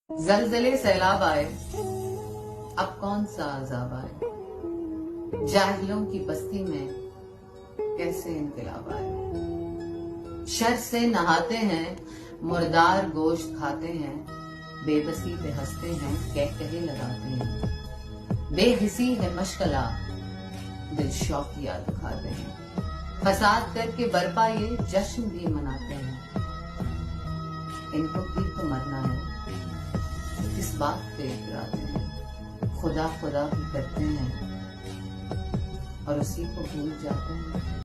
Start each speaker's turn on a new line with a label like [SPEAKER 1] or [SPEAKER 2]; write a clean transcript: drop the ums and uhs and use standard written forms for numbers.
[SPEAKER 1] जलजले सैलाब आए, अब कौन सा अजाब आए। जाहिलों की बस्ती में कैसे इनकलाब आए। शर से नहाते हैं, मुर्दार गोश्त खाते हैं, बेबसी पे हंसते हैं, कह कहे लगाते हैं। बेहिसी है मशगला, दिल शौकिया दिखाते हैं। फसाद करके बरपा ये जश्न भी मनाते हैं। इनको भी तो मरना है, किस बात पे इतराते हैं। खुदा खुदा भी करते हैं और उसी को भूल जाते हैं।